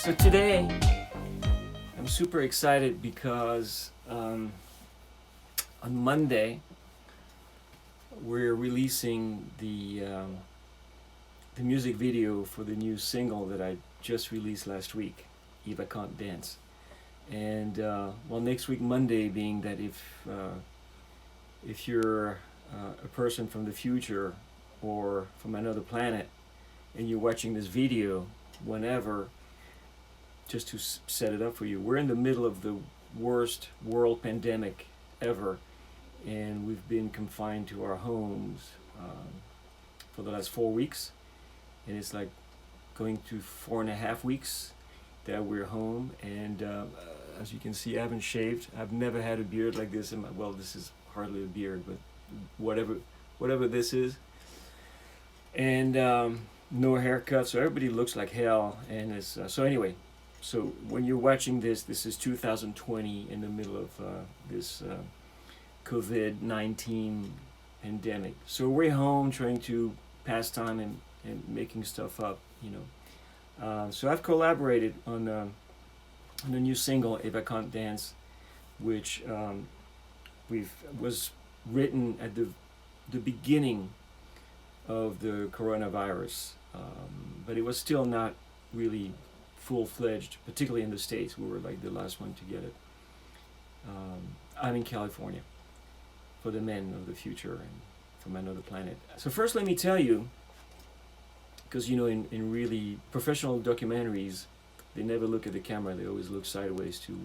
So today I'm super excited because on Monday we're releasing the music video for the new single that I just released last week, Eva Kant Dance. And well, next week Monday being that if you're a person from the future or from another planet and you're watching this video whenever, just to set it up for you, we're in the middle of the worst world pandemic ever, and we've been confined to our homes for the last 4 weeks, and it's like going to 4.5 weeks that we're home. And as you can see, I haven't shaved. I've never had a beard like this in my, well, this is hardly a beard, but whatever this is, and no haircut, so everybody looks like hell. And it's so anyway. So when you're watching this is 2020 in the middle of this COVID-19 pandemic. So we're home trying to pass time and making stuff up, you know. So I've collaborated on the new single, Eva Kant Dance, which was written at the beginning of the coronavirus, but it was still not really full-fledged, particularly in the States. We were like the last one to get it. I'm in California for the men of the future and from another planet. So first let me tell you, because you know in really professional documentaries, they never look at the camera, they always look sideways to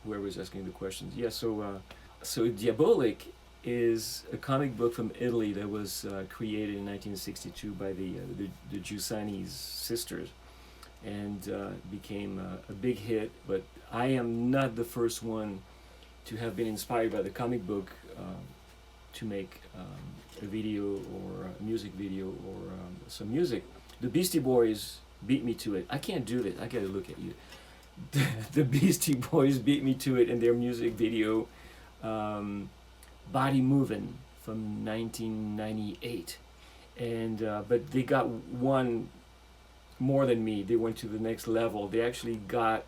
whoever's asking the questions. Yeah, so Diabolik is a comic book from Italy that was created in 1962 by the Giussani's sisters, and became a big hit. But I am not the first one to have been inspired by the comic book to make a video or a music video or some music. The Beastie Boys beat me to it. I can't do this. I gotta look at you. The Beastie Boys beat me to it in their music video, Body Movin' from 1998. And but they got one more than me. They went to the next level. They actually got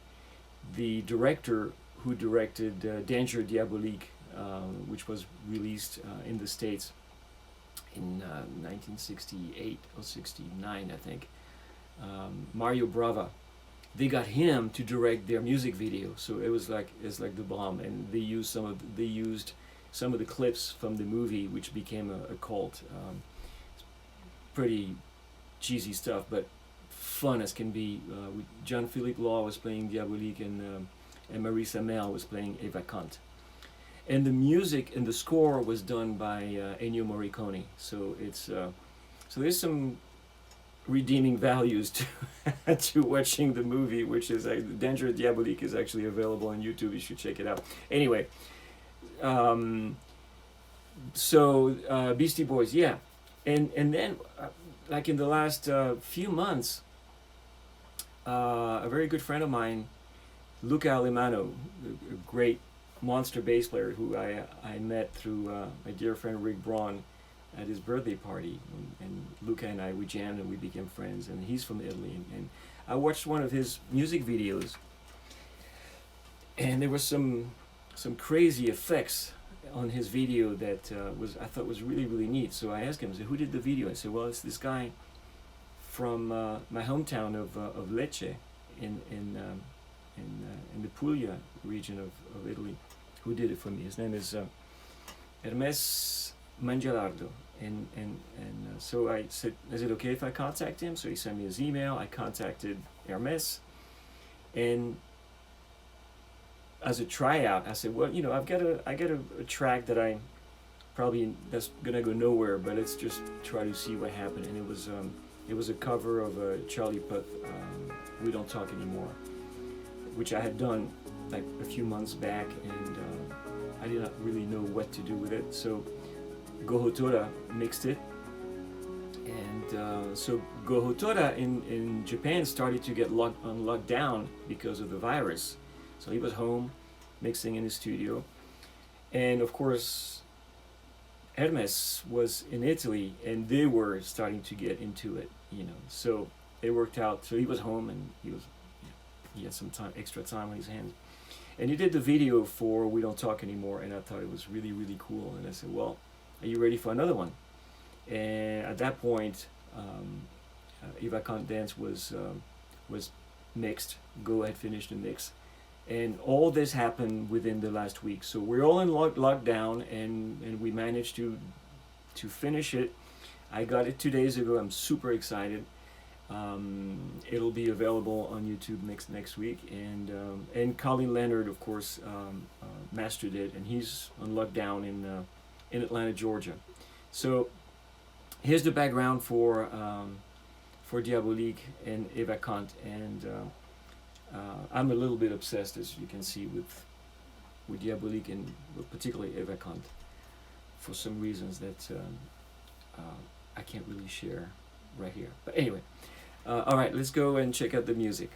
the director who directed Danger Diabolik, which was released in the States in 1968 or 69, I think. Mario Brava. They got him to direct their music video, so it's like the bomb. And they used some of the clips from the movie, which became a cult. Pretty cheesy stuff, but fun as can be. Jean-Philippe Law was playing Diabolik, and Marisa Mel was playing Eva Kant. And the music and the score was done by Ennio Morricone. So it's so there's some redeeming values to to watching the movie, which is Danger Diabolik is actually available on YouTube. You should check it out. Anyway, so Beastie Boys, yeah, and then like in the last few months, a very good friend of mine, Luca Alemano, a great monster bass player who I met through my dear friend Rick Braun at his birthday party, and Luca and we jammed and we became friends, and he's from Italy, and I watched one of his music videos, and there was some crazy effects on his video that I thought was really, really neat. So I asked him, I said, who did the video? I said, well, it's this guy from my hometown of Lecce in the Puglia region of Italy, who did it for me. His name is Hermes Mangialardo, and so I said, is it okay if I contact him? So he sent me his email. I contacted Hermes, and as a tryout, I said, well, you know, I got a track that I probably that's gonna go nowhere, but let's just try to see what happened. And it was a cover of Charlie Puth, We Don't Talk Anymore, which I had done like a few months back, and I did not really know what to do with it. So Goh Hotoda mixed it, and so Goh Hotoda in Japan started to get locked down because of the virus. So he was home mixing in the studio, and of course Hermes was in Italy, and they were starting to get into it, So it worked out. So he was home, and he had some extra time on his hands, and he did the video for We Don't Talk Anymore, and I thought it was really, really cool. And I said, well, are you ready for another one? And at that point, Eva Kant Dance was mixed. Go had finished the mix, and all this happened within the last week. So we're all in lockdown, and we managed to finish it. I got it 2 days ago. I'm super excited. It'll be available on YouTube next week, and Colin Leonard, of course, mastered it, and he's on lockdown in Atlanta, Georgia. So here's the background for Diabolik and Eva Kant, and I'm a little bit obsessed, as you can see, with Diabolik, and particularly Eva Kant, for some reasons that I can't really share right here. But anyway, all right, let's go and check out the music.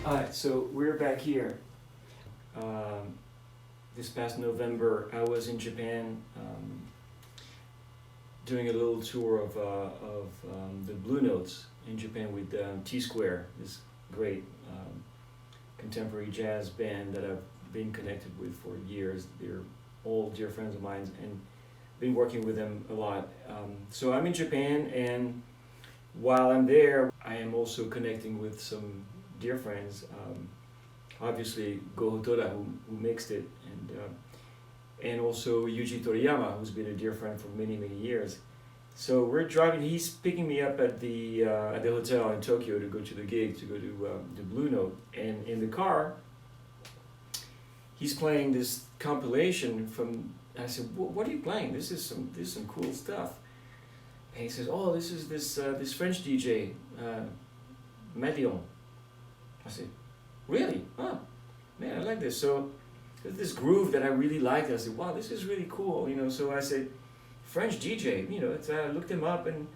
Alright, so we're back here. This past November, I was in Japan doing a little tour of the Blue Notes in Japan with T-Square, this great contemporary jazz band that I've been connected with for years. They're all dear friends of mine, and been working with them a lot. So I'm in Japan, and while I'm there, I am also connecting with some dear friends. Obviously Goh Hotoda, who mixed it, and also Yuji Toriyama, who's been a dear friend for many years. So we're driving. He's picking me up at the hotel in Tokyo to go to the gig, to go to the Blue Note. And in the car, he's playing this compilation from. I said, "What are you playing? This is some cool stuff." And he says, "Oh, this is this French DJ, Medion." I said, "Really? Oh, man, I like this." So there's this groove that I really liked. I said, "Wow, this is really cool." So I said, French DJ, I looked him up, and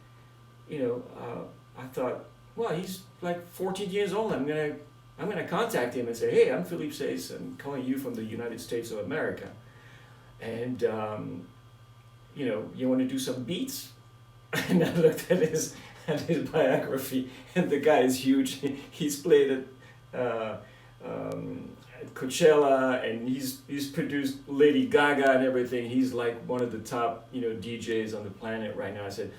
I thought, well, he's like 14 years old. I'm gonna contact him and say, "Hey, I'm Philippe Saisse. I'm calling you from the United States of America, and you want to do some beats?" And I looked at his biography, and the guy is huge. He's played at Coachella, and he's produced Lady Gaga and everything. He's like one of the top DJs on the planet right now. I said,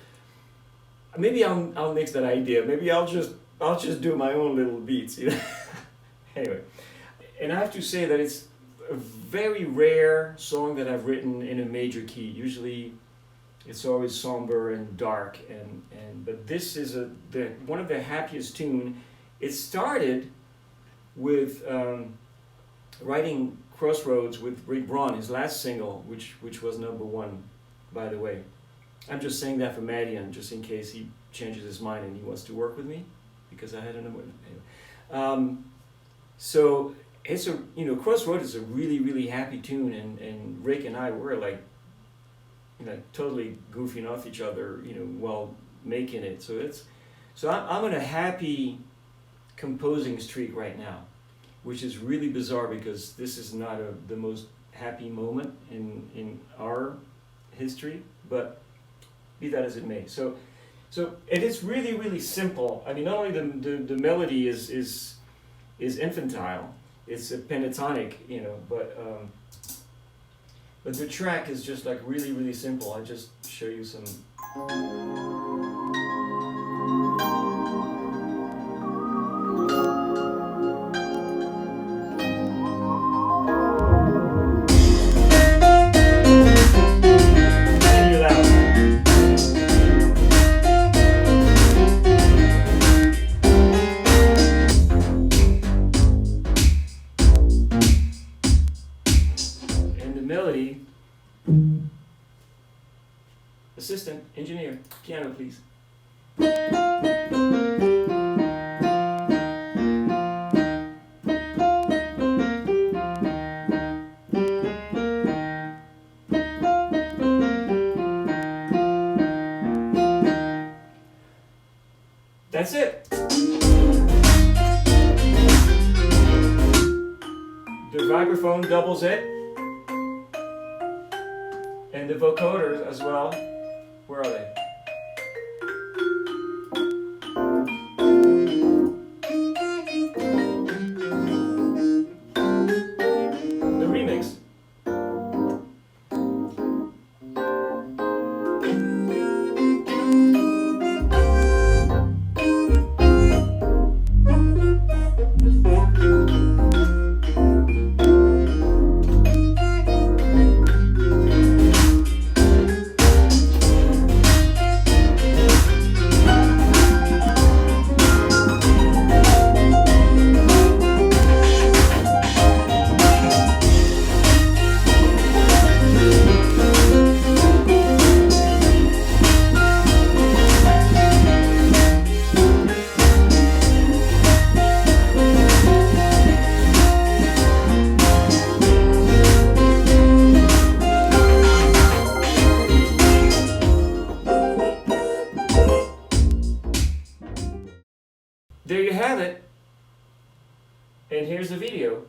maybe I'll nix that idea. Maybe I'll just do my own little beats. Anyway, and I have to say that it's a very rare song that I've written in a major key. Usually it's always somber and dark, but this is one of the happiest tune. It started with writing Crossroads with Rick Braun, his last single, which was #1, by the way. I'm just saying that for Madian, just in case he changes his mind and he wants to work with me, because I had a number. Anyway. So it's Crossroads is a really happy tune, and Rick and I were like, totally goofing off each other, while making it. So I'm on a happy composing streak right now, which is really bizarre, because this is not the most happy moment in our history, but be that as it may. So and it's really simple. I mean, not only the melody is infantile, it's a pentatonic, but the track is just like really simple. I'll just show you some. Assistant, engineer, piano please. That's it. The vibraphone doubles it, and the vocoders as well. Where are they? The remix. There you have it. And here's the video.